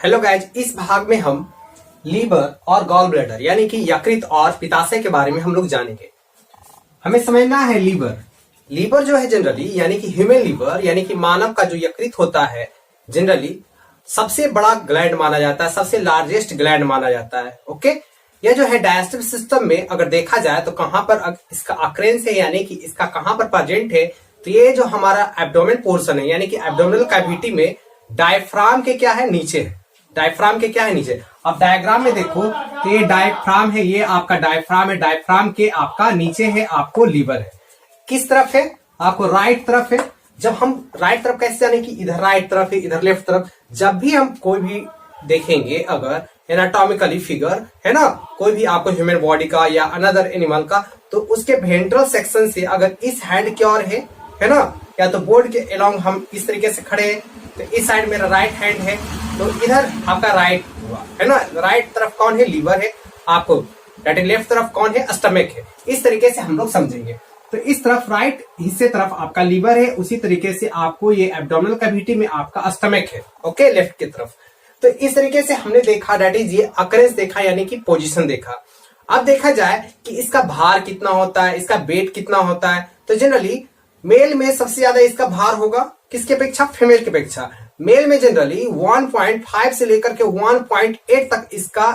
Hello guys, इस भाग में हम लीवर और गॉल ब्लैडर यानी कि यकृत और पित्ताशय के बारे में हम लोग जानेंगे। हमें समझना है लीवर जो है जनरली यानी कि ह्यूमन लीवर यानी कि मानव का जो यकृत होता है जनरली सबसे बड़ा ग्लैंड माना जाता है, सबसे लार्जेस्ट ग्लैंड माना जाता है। ओके, यह जो है डाइजेस्टिव सिस्टम में अगर देखा जाए तो कहां पर इसका अक्रेंस है यानी कि इसका कहां पर प्रेजेंट है, तो ये जो हमारा एब्डोमेन पोर्शन है यानी कि एब्डोमिनल कैविटी में डायफ्राम के क्या है नीचे है, डायफ्राम के क्या है नीचे। अब डायग्राम में देखो तो ये डायफ्राम है, ये आपका डायफ्राम है, डायफ्राम के आपका नीचे है आपको लीवर है। किस तरफ है? आपको राइट तरफ है। जब हम राइट तरफ कैसे जाने कि इधर राइट तरफ है इधर लेफ्ट तरफ, जब भी हम कोई भी देखेंगे अगर एनाटॉमिकली फिगर है ना, कोई भी आपको ह्यूमन बॉडी का या अनदर एनिमल का, तो उसके वेंट्रल सेक्शन से अगर इस हैंड की ओर है ना, या तो बोर्ड के अलोंग हम इस तरीके से खड़े हैं तो इस साइड मेरा राइट हैंड है तो इधर आपका राइट हुआ है ना, राइट तरफ कौन है? लीवर है। आपको लेफ्ट तरफ कौन है? स्टमक है। इस तरीके से हम लोग समझेंगे। तो इस तरफ राइट हिस्से तरफ आपका लीवर है, उसी तरीके से आपको ये एब्डोमिनल कैविटी में आपका स्टमक है। ओके, लेफ्ट की तरफ। तो इस तरीके से हमने देखा, दैट इज ये अकरेंस देखा यानी कि पोजीशन देखा। अब देखा जाए कि इसका भार कितना होता है, इसका वेट कितना होता है, तो जनरली मेल में सबसे ज्यादा इसका भार होगा किसके अपेक्षा? फीमेल की अपेक्षा। मेल में जनरली 1.5 से लेकर के 1.8 तक इसका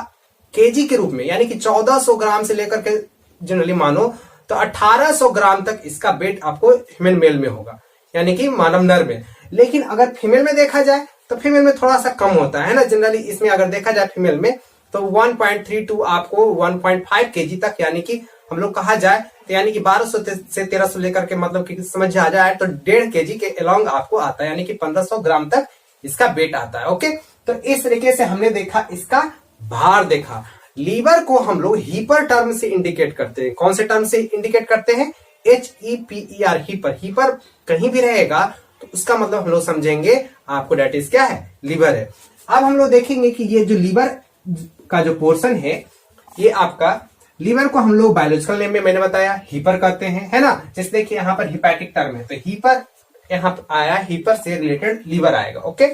केजी के रूप में यानी कि 1400 ग्राम से लेकर के जनरली मानो तो 1800 ग्राम तक इसका वेट आपको ह्यूमन मेल में होगा यानी कि मानव नर में। लेकिन अगर फीमेल में देखा जाए तो फीमेल में थोड़ा सा कम होता है ना, जनरली इसमें अगर देखा जाए फीमेल में तो 1.32 आपको 1.5 केजी तक यानी कि हम लोग कहा जाए तो यानी कि 1200 से 1300 लेकर के मतलब कि समझ आ जाए तो 1.5 केजी के अलोंग आपको आता है यानी कि 1500 ग्राम तक इसका वेट आता है। ओके, तो इस तरीके से हमने देखा इसका भार देखा। लीवर को हम लोग हीपर टर्म से इंडिकेट करते हैं। कौन से टर्म से इंडिकेट करते हैं? HEPER, hepar. हीपर कहीं भी रहेगा तो उसका मतलब हम लोग समझेंगे आपको डेट इज क्या है? लीवर है। अब हम लोग देखेंगे कि ये जो लीवर का जो पोर्शन है ये आपका लीवर को हम लोग बायोलॉजिकल नेम में मैंने बताया हीपर कहते हैं, है ना। जैसे देखिए यहाँ पर हिपैटिक टर्म है तो हीपर यहाँ आया, हीपर से रिलेटेड लीवर आएगा। ओके,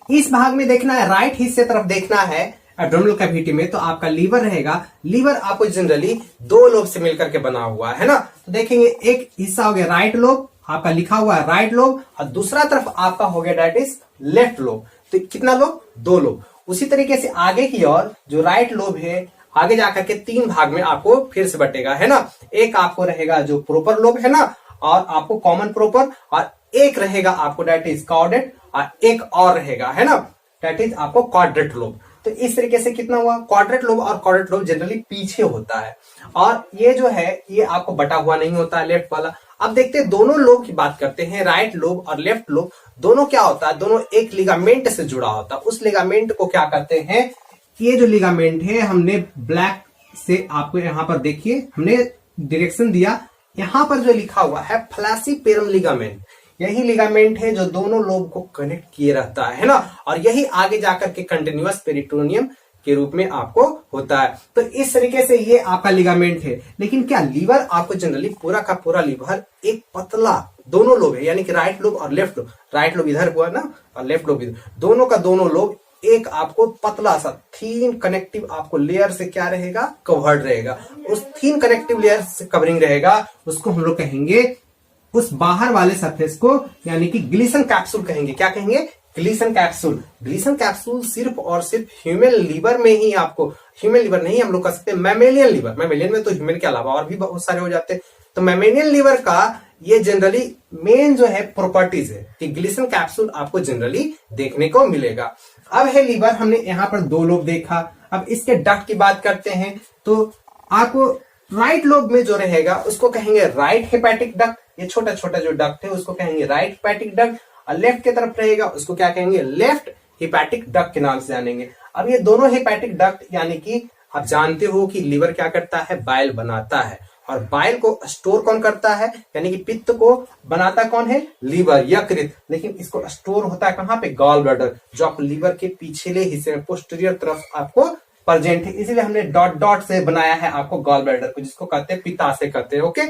इस भाग में देखना है, राइट हिस्से तरफ देखना है एब्डोमिनल कैविटी में, तो आपका लीवर रहेगा। लीवर आपको जनरली दो लोब से मिलकर के बना हुआ है ना। तो देखेंगे एक हिस्सा हो गया राइट लोब, आपका लिखा हुआ है राइट लोब, और दूसरा तरफ आपका हो गया दैट इज लेफ्ट लोब। तो कितना लोब? दो लोब। उसी तरीके से आगे की ओर जो राइट लोब है आगे जाकर के 3 भाग में आपको फिर से बटेगा, है ना। एक आपको रहेगा जो प्रोपर लोब है ना, और आपको कॉमन प्रोपर, और एक रहेगा आपको दैट इज कॉर्डेट, और एक और रहेगा है ना दैट इज आपको क्वाड्रेट लोब। तो इस तरीके से कितना हुआ? क्वाड्रेट लोब और क्वाड्रेट लोब जनरली पीछे होता है, और ये जो है ये आपको बटा हुआ नहीं होता है लेफ्ट वाला। अब देखते हैं दोनों लोब की बात करते हैं, राइट लोब और लेफ्ट लोब दोनों क्या होता है? दोनों एक लिगामेंट से जुड़ा होता है। उस लिगामेंट को क्या करते हैं? ये जो लिगामेंट है हमने ब्लैक से आपको यहां पर देखिए हमने डायरेक्शन दिया, यहां पर जो लिखा हुआ है फ्लैसीपेरम लिगामेंट, यही लिगामेंट है जो दोनों लोब को कनेक्ट किए रहता है ना, और यही आगे जाकर के कंटिन्यूअस पेरिटोनियम के रूप में आपको होता है। तो इस तरीके से ये आपका लिगामेंट है। लेकिन क्या लीवर आपको जनरली पूरा का पूरा लीवर एक पतला दोनों लोब है यानी कि राइट लोब और लेफ्ट लोब, राइट लोब इधर हुआ ना और लेफ्ट लोब इधर, दोनों का दोनों लोब एक आपको पतला सा थीन कनेक्टिव आपको लेयर से क्या रहेगा? कवर्ड रहेगा। उस थीन कनेक्टिव लेयर से कवरिंग रहेगा, उसको हम लोग कहेंगे, उस बाहर वाले सरफेस को यानी कि ग्लीसन कैप्सूल कहेंगे। क्या कहेंगे? Gleason capsule. ग्लीसन कैप्सूल सिर्फ और सिर्फ ह्यूमन लीवर में ही आपको, ह्यूमन लीवर नहीं हम लोग कह सकते मैमेलियन लीवर, मैमेलियन में तो ह्यूमन के अलावा और भी बहुत सारे हो जाते हैं। तो मैमेलियन लीवर का ये जनरली मेन जो है प्रॉपर्टीज है कि ग्लीसन कैप्सूल आपको जनरली देखने को मिलेगा। अब है लीवर, हमने यहाँ पर दो लोब देखा। अब इसके डक्ट की बात करते हैं तो आपको राइट लोब में जो रहेगा उसको कहेंगे राइट हेपेटिक डक्ट, ये छोटा छोटा जो डक्ट है उसको कहेंगे राइट हेपेटिक डक्ट, और लेफ्ट की तरफ रहेगा उसको क्या कहेंगे? लेफ्ट हेपेटिक डक्ट के नाम से जानेंगे। अब ये दोनों हेपेटिक डक्ट यानी कि आप जानते हो कि लीवर क्या करता है? बाइल बनाता है, और बाइल को स्टोर कौन करता है? यानी कि पित्त को बनाता कौन है? लीवर, यकृत। लेकिन इसको स्टोर होता है कहां पे? गॉल ब्लैडर, जो आप लीवर के पिछले हिस्से में पोस्टीरियर तरफ आपको प्रेजेंट है। इसीलिए हमने डॉट डॉट से बनाया है आपको गॉल ब्लैडर को, जिसको कहते हैं पित्ताशय कहते हैं। ओके,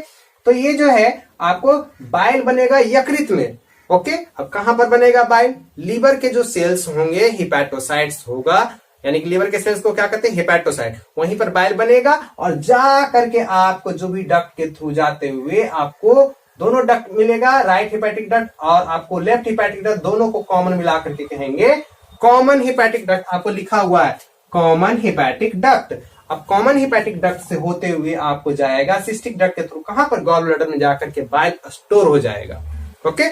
तो ये जो है आपको बाइल बनेगा यकृत में, ओके, अब कहां पर बनेगा बाइल? लीवर के जो सेल्स होंगे हिपैटोसाइट्स होगा, यानी कि लीवर के सेल्स को क्या कहते हैं? हिपैटोसाइट। वहीं पर बाइल बनेगा और जा करके आपको जो भी डक्ट के थ्रू जाते हुए आपको दोनों डक्ट मिलेगा, राइट हिपैटिक डक्ट और आपको लेफ्ट हिपैटिक डक्ट, दोनों को कॉमन मिला करके कहेंगे कॉमन हिपैटिक डक्ट। आपको लिखा हुआ है कॉमन हिपैटिक डक्ट। अब कॉमन हिपैटिक डक्ट से होते हुए आपको जाएगा सिस्टिक डक्ट के थ्रू, कहां पर? गॉल ब्लैडर में जाकर के बाइल स्टोर हो जाएगा। ओके,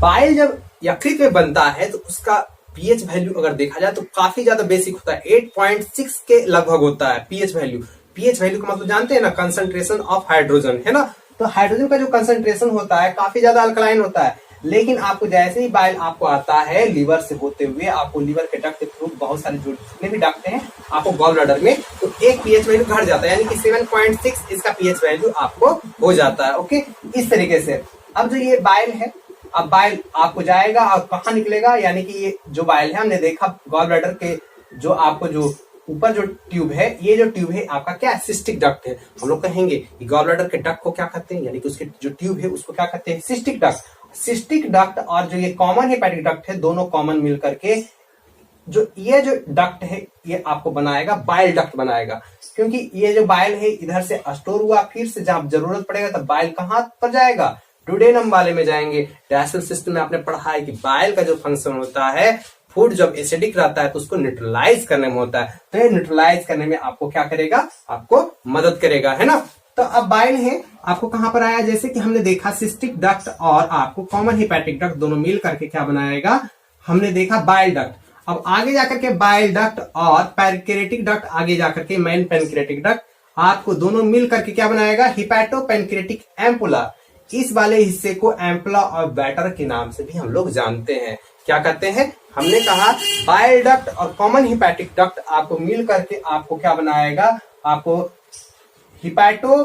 बाइल जब यकृत में बनता है तो उसका पीएच वैल्यू अगर देखा जाए तो काफी ज्यादा बेसिक होता है, 8.6 के लगभग होता है पीएच वैल्यू। पीएच वैल्यू का मतलब जानते हैं ना, कंसंट्रेशन ऑफ हाइड्रोजन, है ना। तो हाइड्रोजन का जो कंसंट्रेशन होता है काफी ज्यादा अल्कलाइन होता है, लेकिन आपको जैसे ही बाइल आपको आता है लीवर से होते हुए, आपको लीवर के डक्ट के थ्रू बहुत सारे जो जितने भी डक्ट हैं आपको गॉल ब्लैडर में, तो एक पीएच वैल्यू घट जाता है, यानी कि 7.6 इसका पीएच वैल्यू आपको हो जाता है। ओके, इस तरीके से अब जो ये बाइल है, अब बाइल आपको जाएगा और कहाँ निकलेगा, यानी कि ये जो बाइल है हमने देखा गॉल ब्लैडर के जो आपको जो ऊपर जो ट्यूब है, ये जो ट्यूब है आपका क्या है? सिस्टिक डक्ट है। हम लोग कहेंगे कि गॉल ब्लैडर के डक्ट को क्या कहते हैं, यानी कि उसके जो ट्यूब है उसको क्या कहते हैं? Cystic duct. सिस्टिक डक्ट और जो ये कॉमन हेपेटिक डक्ट है, दोनों कॉमन मिल करके जो ये जो डक्ट है ये आपको बनाएगा बाइल डक्ट बनाएगा, क्योंकि ये जो बाइल है इधर से स्टोर हुआ, फिर से जब जरूरत पड़ेगा तब बाइल कहां पर जाएगा? ड्यूडेनम वाले में जाएंगे। डाइजेस्टिव सिस्टम में आपने पढ़ा है कि बाइल का जो फंक्शन होता है, फूड जब एसिडिक रहता है तो उसको न्यूट्रलाइज करने में होता है, तो ये न्यूट्रलाइज करने में आपको क्या करेगा? आपको मदद करेगा, है ना। तो अब बाइल है आपको कहां पर आया? जैसे कि हमने देखा सिस्टिक डक्ट और आपको कॉमन हिपैटिक डक्ट दोनों मिल करके क्या बनाएगा? हमने देखा बाइल डक्ट। अब आगे जाकर के बाइल डक्ट और पैनक्रियाटिक डक्ट, आगे जाकर के मेन पैनक्रियाटिक डक्ट, आपको दोनों मिल करके क्या बनाएगा? Hepato pancreatic ampulla. इस वाले हिस्से को एम्पुला और बैटर के नाम से भी हम लोग जानते हैं। क्या कहते हैं? हमने कहा बाइल डक्ट और कॉमन हिपैटिक डक्ट आपको मिल करके आपको क्या बनाएगा? आपको हिपैटो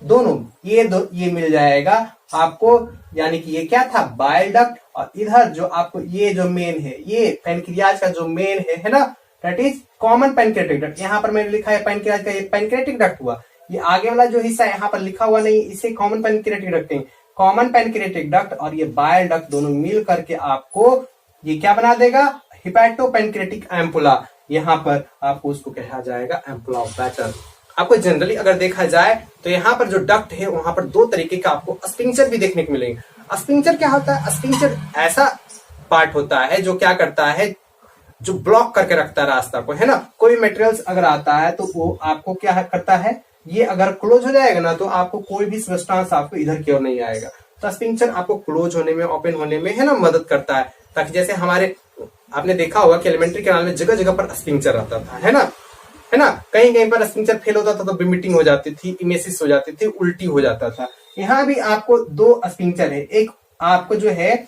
दोनों ये मिल जाएगा आपको, यानी कि ये क्या था? Bile duct. और इधर जो आपको ये जो मेन है, ये पैनक्रियाज का जो मेन है ना, that is common pancreatic duct. यहाँ पर मैंने लिखा है पैनक्रियाज का, ये पैनक्रियाटिक डक्ट हुआ। ये आगे वाला जो हिस्सा यहाँ पर लिखा हुआ नहीं, इसे कॉमन पैनक्रियाटिक डक्ट है। कॉमन पैनक्रियाटिक डक्ट और ये बाइल डक्ट दोनों मिल करके आपको ये क्या बना देगा? Hepato pancreatic ampulla. यहाँ पर आपको उसको कहा जाएगा एम्पुला ऑफ बैटर। आपको जनरली अगर देखा जाए तो यहाँ पर जो डक्ट है वहां पर दो तरीके का आपको स्पिंक्चर भी देखने को मिलेंगे। स्पिंक्चर क्या होता है? स्पिंक्चर ऐसा पार्ट होता है जो क्या करता है, जो ब्लॉक करके रखता है रास्ता को, है ना। कोई मटेरियल्स अगर आता है तो वो आपको क्या करता है, ये अगर क्लोज हो जाएगा ना तो आपको कोई भी सब्सटेंस आपको इधर की ओर नहीं आएगा। तो स्पिंक्चर आपको क्लोज होने में, ओपन होने में, है ना, मदद करता है। ताकि जैसे हमारे आपने देखा होगा कि एलिमेंट्री कैनाल में जगह जगह पर स्पिंक्चर रहता था, है ना। कहीं कहीं पर स्पिंक्चर फेल होता था तो बिमिटिंग हो जाती थी, इमेसिस हो जाती थी, उल्टी हो जाता था। यहाँ भी आपको दो स्पिंक्चर है। एक आपको जो है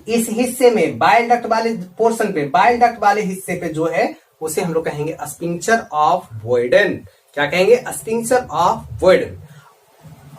इस हिस्से में बाइल डक्ट वाले पोर्शन पे, बाइल डक्ट वाले हिस्से पे जो है उसे हम लोग कहेंगे स्पिंक्चर ऑफ वॉइडन। क्या कहेंगे? Sphincter of Boyden.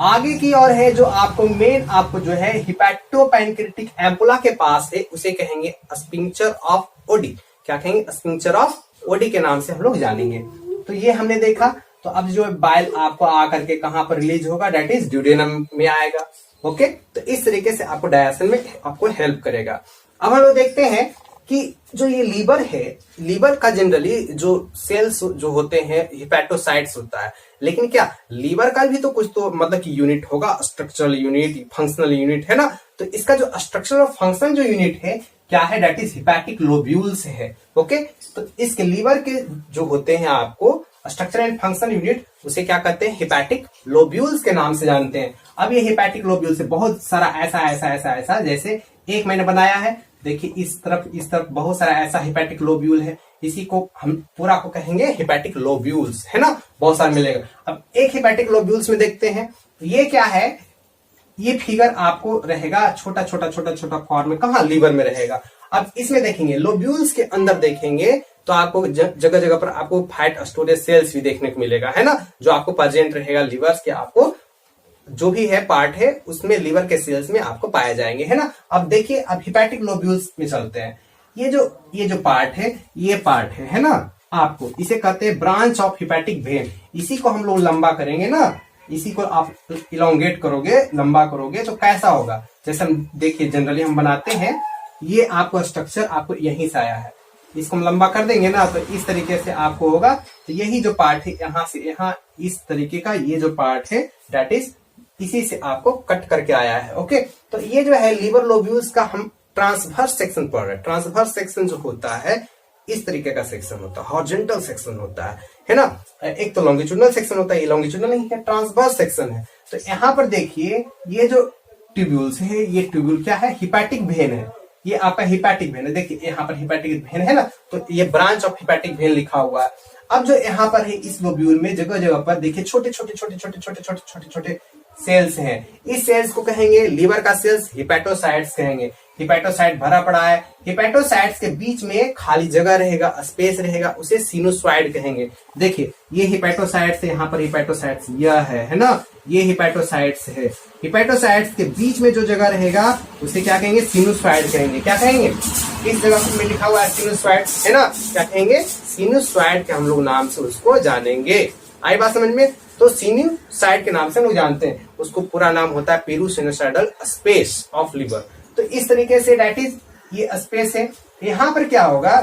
आगे की ओर है जो आपको मेन आपको जो है हिपैटो पैनक्रियाटिक एम्पुला के पास है, उसे कहेंगे स्पिंक्चर ऑफ ओडी। क्या कहेंगे? स्पिंक्चर ऑफ ओडी के नाम से हम लोग जानेंगे। तो ये हमने देखा। तो अब जो बाइल आपको आकर के कहां पर रिलीज होगा? दैट इज ड्यूडेनम में आएगा। ओके, तो इस तरीके से आपको डाइजेशन में आपको हेल्प करेगा। अब हम लोग देखते हैं कि जो ये लीवर है, लीवर का जनरली जो सेल्स जो होते हैं हिपैटोसाइट्स होता है, लेकिन क्या लीवर का भी तो कुछ तो मतलब कि यूनिट होगा, स्ट्रक्चरल यूनिट, फंक्शनल यूनिट, है ना। तो इसका जो स्ट्रक्चरल और फंक्शनल जो यूनिट है क्या है? दैट इज हिपैटिक लोब्यूल्स है। ओके, तो इसके लीवर के जो होते हैं आपको स्ट्रक्चर एंड फंक्शनल यूनिट, उसे क्या कहते हैं? हिपैटिक लोब्यूल्स के नाम से जानते हैं। अब ये हिपैटिक लोब्यूल से बहुत सारा ऐसा जैसे एक मैंने बनाया है, देखिए इस तरफ बहुत सारा ऐसा हिपैटिक लोब्यूल है। इसी को हम पूरा को कहेंगे हिपैटिक लोब्यूल्स, है ना, बहुत सारा मिलेगा। अब एक हिपैटिक लोब्यूल्स में देखते हैं, ये क्या है? ये फिगर आपको रहेगा छोटा छोटा फॉर्म में, कहा? लीवर में रहेगा। अब इसमें देखेंगे लोब्यूल्स के अंदर देखेंगे तो आपको जगह जगह पर आपको फैट स्टोरेज सेल्स भी देखने को मिलेगा, है ना, जो आपको प्रेजेंट रहेगा लीवर्स के। आपको जो भी है पार्ट है उसमें लीवर के सेल्स में आपको पाए जाएंगे, है ना। अब देखिए, अब हिपैटिक लोब्यूल्स में चलते हैं। ये जो पार्ट है, ये पार्ट है ना, आपको इसे कहते हैं ब्रांच ऑफ हिपैटिक वेन। इसी को हम लोग लंबा करेंगे ना इसी को आप इलोंगेट करोगे, लंबा करोगे तो कैसा होगा, जैसे हम देखिए जनरली हम बनाते हैं, ये आपको स्ट्रक्चर आपको यहीं से आया है, इसको हम लंबा कर देंगे ना तो इस तरीके से आपको होगा। तो यही जो पार्ट है यहाँ से यहाँ इस तरीके का ये जो पार्ट है दैट इज इसी से आपको कट करके आया है। ओके, तो ये जो है लीबर लोब्यूल्स का हम ट्रांसवर्स सेक्शन पढ़ रहे हैं। ट्रांसवर्स सेक्शन जो होता है इस तरीके का सेक्शन होता है, हॉरिजॉन्टल सेक्शन होता है ना। एक तो लॉन्गिट्यूडनल सेक्शन होता है, ये लॉन्गिट्यूडनल नहीं है, ट्रांसवर्स सेक्शन है। तो यहाँ पर देखिए ये जो ट्यूब्यूल्स है, ये ट्यूब्यूल क्या है, हिपैटिक वेन है, ये आपका हिपैटिक वेन है। देखिए यहाँ पर हिपैटिक वेन है ना, तो ये ब्रांच ऑफ हिपैटिक वेन लिखा हुआ है। अब जो यहाँ पर है इस लोब्यूल में जगह जगह पर देखिए छोटे छोटे छोटे छोटे छोटे छोटे छोटे छोटे सेल्स हैं। इस सेल्स को कहेंगे लीवर का सेल्स, हिपैटोसाइट्स कहेंगे। हिपैटोसाइट भरा पड़ा है, हिपैटोसाइट्स के बीच में खाली जगह रहेगा, स्पेस रहेगा, उसे सिनुसॉइड कहेंगे। देखिए ये हिपैटोसाइट्स, यहाँ पर हिपैटोसाइट्स यह है ना, ये हिपैटोसाइट्स है। हिपैटोसाइट्स के बीच में जो जगह रहेगा उसे क्या कहेंगे, सिनुसॉइड कहेंगे। क्या कहेंगे, इस जगह में लिखा हुआ है सिनुसॉइड है ना, क्या कहेंगे, सिनुसॉइड के हम लोग नाम से उसको जानेंगे। आई बात समझ में। तो सिनुसॉइड के नाम से हम लोग जानते हैं, उसको पूरा नाम होता है पेरिसिनुसॉइडल स्पेस ऑफ लिवर। तो इस तरीके से दैट इज ये स्पेस है। यहाँ पर क्या होगा,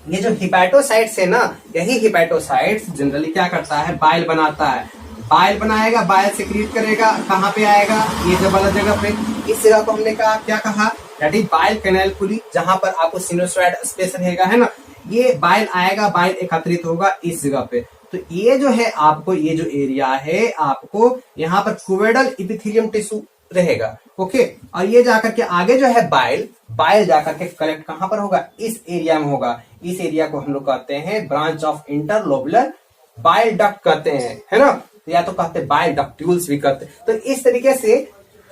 ये जो हिपैटोसाइट्स है ना, यही हिपैटोसाइट्स जनरली क्या करता है, बाइल बनाता है। बाइल बनाएगा, बाइल सेक्रीट करेगा, कहाँ पे आएगा, ये जब वाला जगह पे, इस जगह को हमने कहा क्या कहा, दैट इज बाइल कैनालकुली, जहां पर आपको सिनुसॉइड स्पेस रहेगा है ना। ये बाइल आएगा, बाइल एकत्रित होगा इस जगह पे। तो ये जो है आपको, ये जो एरिया है आपको यहाँ पर क्यूवेडल इपिथेलियम टिश्यू रहेगा। ओके, और ये जाकर के आगे जो है बाइल, बाइल जाकर के कलेक्ट कहां पर होगा, इस एरिया में होगा। इस एरिया को हम लोग कहते हैं branch of interlobular bile duct कहते हैं, है ना, या तो कहते हैं बाइल डक्ट्यूल्स भी कहते हैं। तो इस तरीके से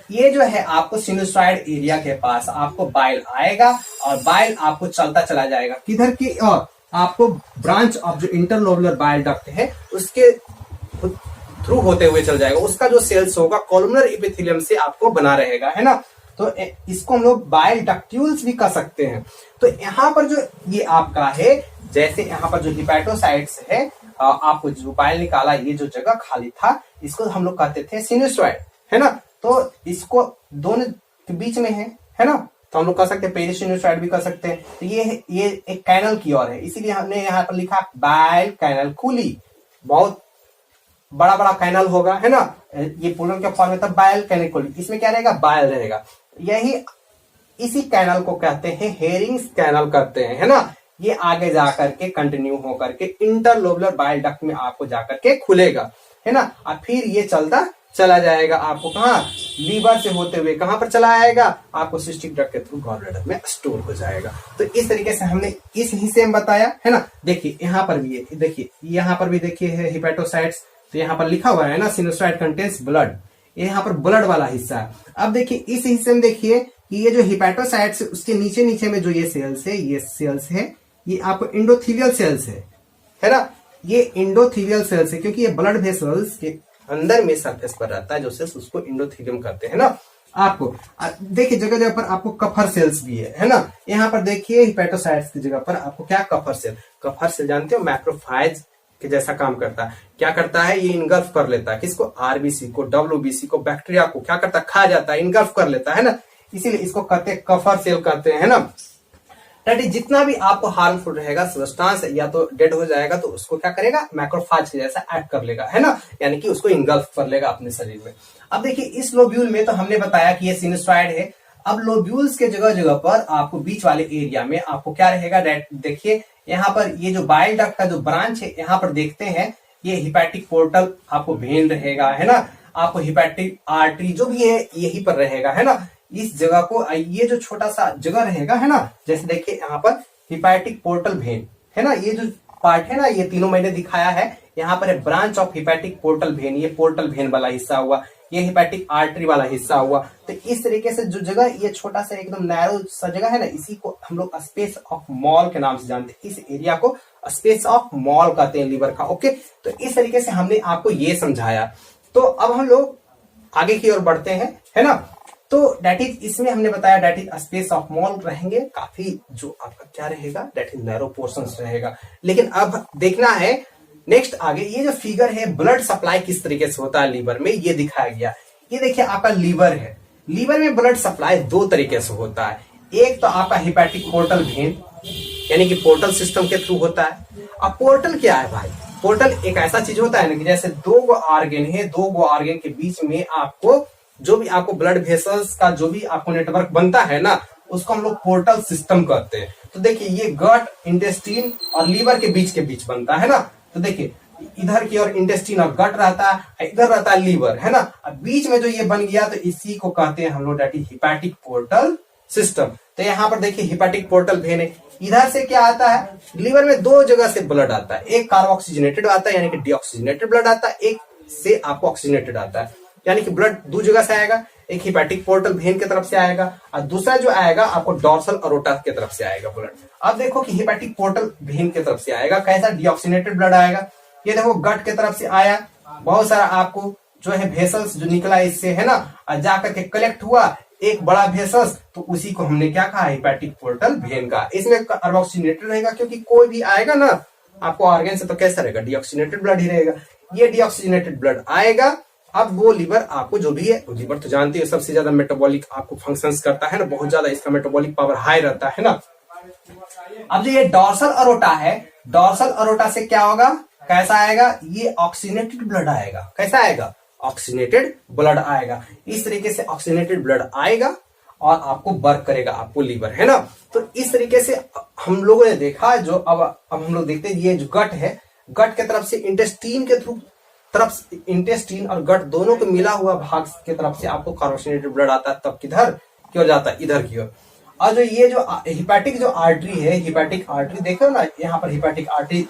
ये जो है आपको सिनुसॉइड एरिया के पास आपको बाइल आएगा और बाइल आपको चलता चला जाएगा किधर की, और आपको ब्रांच ऑफ जो इंटरलोबुलर बाइल डक्ट है उसके थ्रू होते हुए चल जाएगा। उसका जो सेल्स होगा कॉलमनर एपिथेलियम से आपको बना रहेगा, है ना। तो इसको हम लोग बाइल डक्ट्यूल्स भी कह सकते हैं। तो यहाँ पर जो ये आपका है, जैसे यहाँ पर जो हिपैटोसाइट्स है, आपको जो बाइल निकाला, ये जो जगह खाली था इसको हम लोग कहते थे सिनुसॉइड, है ना। तो इसको दोनों के बीच में है ना, तो हम लोग कह सकते हैं पेरिसिनुसॉइड भी कह सकते हैं। तो ये एक कैनल की ओर है, इसीलिए हमने यहाँ पर लिखा बाइल कैनालकुली। बहुत बड़ा बड़ा कैनल होगा, है ना, ये प्लूरल के फॉर्म में तब बाइल कैनालकुली, इसमें क्या रहेगा, बाइल रहेगा। यही इसी कैनल को कहते हैं हेरिंग्स कैनल कहते हैं, है ना। ये आगे जाकर के कंटिन्यू होकर के इंटरलोबुलर बाइल डक्ट में आपको जाकर के खुलेगा, है ना, और फिर ये चलता चला जाएगा आपको कहाँ, लीवर से होते हुए कहां पर चला आएगा, आपको सिस्टिक डक्ट के थ्रू गॉल ब्लैडर में स्टोर हो जाएगा। तो इस तरीके से हमने इस हिस्से में बताया, है ना। देखिए यहाँ पर भी देखिए, यहाँ पर भी देखिए है हिपैटोसाइट्स। तो यहाँ पर लिखा हुआ है ना, सिनुसॉइड कंटेन्स ब्लड, यहाँ पर ब्लड वाला हिस्सा है। अब देखिए इस हिस्से में देखिए कि ये जो हिपैटोसाइट्स उसके नीचे नीचे में जो ये सेल्स है, ये सेल्स है, ये आपको इंडोथीलियल सेल्स है ना। ये इंडोथीलियल सेल्स है क्योंकि ये ब्लड वेसल्स के अंदर में सरफेस पर रहता है जो सेल्स, उसको इंडोथीलियम कहते हैं ना। आपको देखिए जगह जगह पर आपको कफर सेल्स भी है ना। यहाँ पर देखिए हिपैटोसाइट्स की जगह पर आपको क्या, कफर सेल। कफर सेल जानते हो, मैक्रोफाइज के जैसा काम करता है। क्या करता है, ये इनगल्फ कर लेता है किसको, आरबीसी को, डब्ल्यूबीसी को, बैक्टीरिया को क्या करता है, खा जाता है, इनगल्फ कर लेता है ना। इसीलिए इसको कहते हैं कफर सेल कहते हैं, है ना। जितना भी आपको हार्मफुल रहेगा सब्सटेंस या तो डेड हो जाएगा, तो उसको क्या करेगा, मैक्रोफाज के जैसा एक्ट कर लेगा, है ना, यानी कि उसको इंगल्फ कर लेगा अपने शरीर में। अब देखिए इस लोब्यूल में तो हमने बताया कि ये सिनुसॉइड है। अब लोब्यूल्स के जगह जगह पर आपको बीच वाले एरिया में आपको क्या रहेगा, देखिए यहाँ पर ये जो बाइल डक्ट का जो ब्रांच है, यहाँ पर देखते हैं ये हिपैटिक पोर्टल आपको वेन रहेगा, है ना। आपको हिपैटिक आर्टरी जो भी है यहीं पर रहेगा, है ना। इस जगह को, ये जो छोटा सा जगह रहेगा, है ना, जैसे देखिए यहाँ पर हिपैटिक पोर्टल वेन है ना, ये जो पार्ट है ना, ये तीनों मैंने दिखाया है। यहाँ पर है branch of hepatic portal vein, ये पोर्टल वेन वाला हिस्सा हुआ, ये हिपैटिक आर्टरी वाला हिस्सा हुआ। तो इस तरीके से जो जगह, ये छोटा सा एकदम नैरो सा जगह है ना, इसी को हम लोग स्पेस ऑफ मॉल के नाम से जानते हैं। इस एरिया को स्पेस ऑफ मॉल कहते हैं लीवर का। ओके, तो इस तरीके से हमने आपको ये समझाया। तो अब हम लोग आगे की ओर बढ़ते हैं, है ना। तो डेट इज, इसमें हमने बताया that is space of mall रहेंगे, काफी जो आपका क्या रहेगा, डेट इज नैरो पोर्शंस रहेगा। लेकिन अब देखना है नेक्स्ट आगे ये जो फिगर है ब्लड सप्लाई किस तरीके से होता है लीवर में, ये दिखाया गया। ये देखिए आपका लीवर है, लीवर में ब्लड सप्लाई दो तरीके से होता है। एक तो आपका हिपैटिक पोर्टल वेन यानी कि पोर्टल सिस्टम के थ्रू होता है। अब पोर्टल क्या है भाई, पोर्टल एक ऐसा चीज होता है ना कि जैसे दो गो आर्गन है, दो गो आर्गन के बीच में आपको जो भी आपको ब्लड वेसल्स का जो भी आपको नेटवर्क बनता है ना, उसको हम लोग पोर्टल सिस्टम कहते हैं। तो देखिए ये गट, इंटेस्टीन और लीवर के बीच बनता है ना। तो देखिए इधर की ओर इंटेस्टीन और गट रहता है, इधर रहता है लीवर, है ना। अब बीच में जो ये बन गया तो इसी को कहते हैं हम लोग that is hepatic portal system. तो यहाँ पर देखिए हिपैटिक पोर्टल वेन है, इधर से क्या आता है, लीवर में दो जगह से ब्लड आता है, एक कार्बोक्सीजनेटेड आता है यानी कि डीऑक्सीजनेटेड ब्लड आता है, एक से आपको ऑक्सीजनेटेड आता है यानी कि ब्लड दो जगह से आएगा। एक हिपैटिक पोर्टल वेन की तरफ से आएगा और दूसरा जो आएगा आपको डॉर्सल अरोटा की तरफ से आएगा ब्लड। अब देखो कि हिपैटिक पोर्टल वेन की तरफ से आएगा कैसा, डीऑक्सीजनेटेड ब्लड आएगा। ये देखो गट की तरफ से आया, बहुत सारा आपको जो है वेसल्स जो निकला इससे, है ना, और जाकर के कलेक्ट हुआ एक बड़ा वेसल्स, तो उसी को हमने क्या कहा, हिपैटिक पोर्टल वेन का। इसमें कार्बोक्सीजनेटेड रहेगा क्योंकि कोई भी आएगा ना आपको ऑर्गन से तो कैसा रहेगा, डीऑक्सीजनेटेड ब्लड ही रहेगा। ये डीऑक्सीजनेटेड ब्लड आएगा। अब वो लीवर आपको जो भी है, लीवर तो जानते हैं सबसे ज्यादा मेटाबॉलिक आपको फंक्शंस करता है ना, बहुत ज्यादा इसका मेटाबॉलिक पावर हाई रहता है ना। अब जो ये डॉर्सल अरोटा है, डॉर्सल अरोटा से क्या होगा, कैसा आएगा, ये ऑक्सीजनेटेड ब्लड आएगा। कैसा आएगा, ऑक्सीजनेटेड ब्लड आएगा। इस तरीके से ऑक्सीजनेटेड ब्लड आएगा और आपको वर्क करेगा आपको लीवर, है ना। तो इस तरीके से हम लोगों ने देखा। जो अब हम लोग देखते हैं ये जो गट है, गट के तरफ से इंटेस्टीन के थ्रू तरफ, इंटेस्टीन और गट दोनों को मिला हुआ भाग के तरफ से आपको कार्बोक्सीजनेटेड ब्लड आता है, तब किधर की ओर जाता है, इधर की ओर। और जो ये जो हिपैटिक जो आर्टरी है, हिपैटिक आर्टरी देखो ना, यहाँ पर हिपैटिक आर्टरी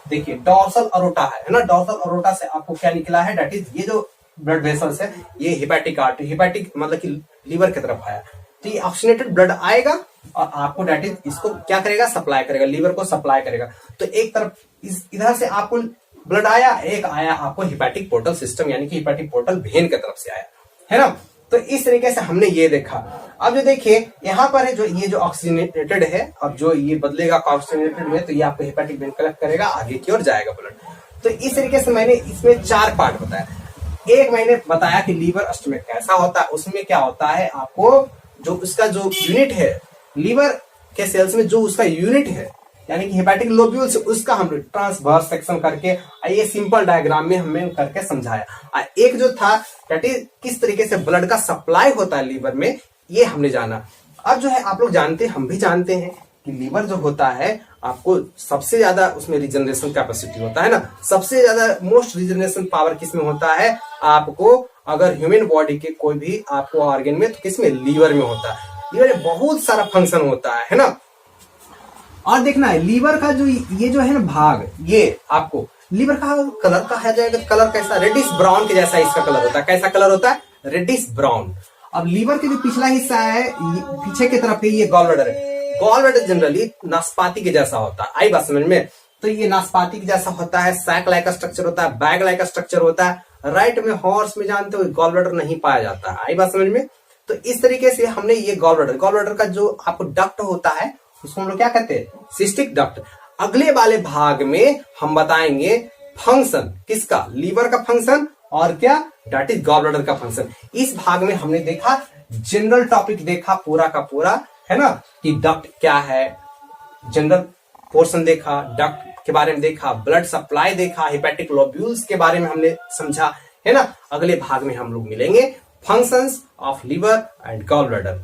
देखिए डॉर्सल अरोटा है ना, डॉर्सल अरोटा से आपको क्या निकला है, डेट इज ये जो ब्लड वेसल्स है, ये हिपैटिक आर्टरी, हिपैटिक मतलब कि लीवर की तरफ आया। तो ये ऑक्सीजनेटेड ब्लड आएगा और आपको डेट इज इसको क्या करेगा, सप्लाई करेगा, लीवर को सप्लाई करेगा। तो एक तरफ इधर से आपको ब्लड आया, एक आया आपको हिपैटिक पोर्टल सिस्टम यानी कि हिपैटिक पोर्टल वेन की तरफ से आया, है ना। तो इस तरीके से हमने ये देखा। अब जो देखिए यहाँ पर है जो ये जो ऑक्सीजनेटेड है, अब जो ये बदलेगा ऑक्सीजनेटेड में, तो ये आपको हिपैटिक वेन कलेक्ट करेगा, आगे की ओर जाएगा ब्लड। तो इस तरीके से मैंने इसमें 4 पार्ट बताया। एक मैंने बताया कि लीवर स्टमक कैसा होता है, उसमें क्या होता है, आपको जो उसका जो यूनिट है, लीवर के सेल्स में जो उसका यूनिट है यानी कि हिपैटिक लोब्यूल्स, उसका हमने ट्रांसवर्स सेक्शन करके ये सिंपल डायग्राम में हमने करके समझाया। एक जो था दैट इज किस तरीके से ब्लड का सप्लाई होता है लीवर में, ये हमने जाना। अब जो है आप लोग जानते हैं, हम भी जानते हैं कि लीवर जो होता है आपको सबसे ज्यादा उसमें रिजनरेशन कैपेसिटी होता है ना, सबसे ज्यादा मोस्ट रिजनरेशन पावर किसमें होता है, आपको अगर ह्यूमन बॉडी के कोई भी आपको ऑर्गन में, तो किसमें, लीवर में होता है। लीवर में बहुत सारा फंक्शन होता है ना। और देखना है लीवर का जो ये जो है ना भाग, ये आपको लीवर का कलर कहा जाएगा, कलर कैसा, रेडिश ब्राउन के जैसा इसका कलर होता है। कैसा कलर होता है, रेडिश ब्राउन। अब लीवर के जो पिछला हिस्सा है, पीछे की तरफ ये गॉल ब्लैडर है। गॉल ब्लैडर जनरली नाशपाती के जैसा होता है, आई बात समझ में। तो ये नाशपाती के जैसा होता है, सैक लाइक स्ट्रक्चर होता है, बैग लाइक स्ट्रक्चर होता है। राइट में हॉर्स में जानते हो गॉल ब्लैडर नहीं पाया जाता है, आई बात समझ में। तो इस तरीके से हमने ये गॉल ब्लैडर का जो आपको डक्ट होता है, उसको हम लोग क्या कहते हैं, सिस्टिक डक्ट। अगले वाले भाग में हम बताएंगे फंक्शन किसका, लीवर का फंक्शन, और क्या, दैट इज गॉल ब्लैडर का फंक्शन। इस भाग में हमने देखा, जनरल टॉपिक देखा पूरा का पूरा, है ना, कि डक्ट क्या है, जनरल पोर्शन देखा, डक्ट के बारे में देखा, ब्लड सप्लाई देखा, हिपैटिक लोब्यूल्स के बारे में हमने समझा, है ना। अगले भाग में हम लोग मिलेंगे functions of liver and gall bladder.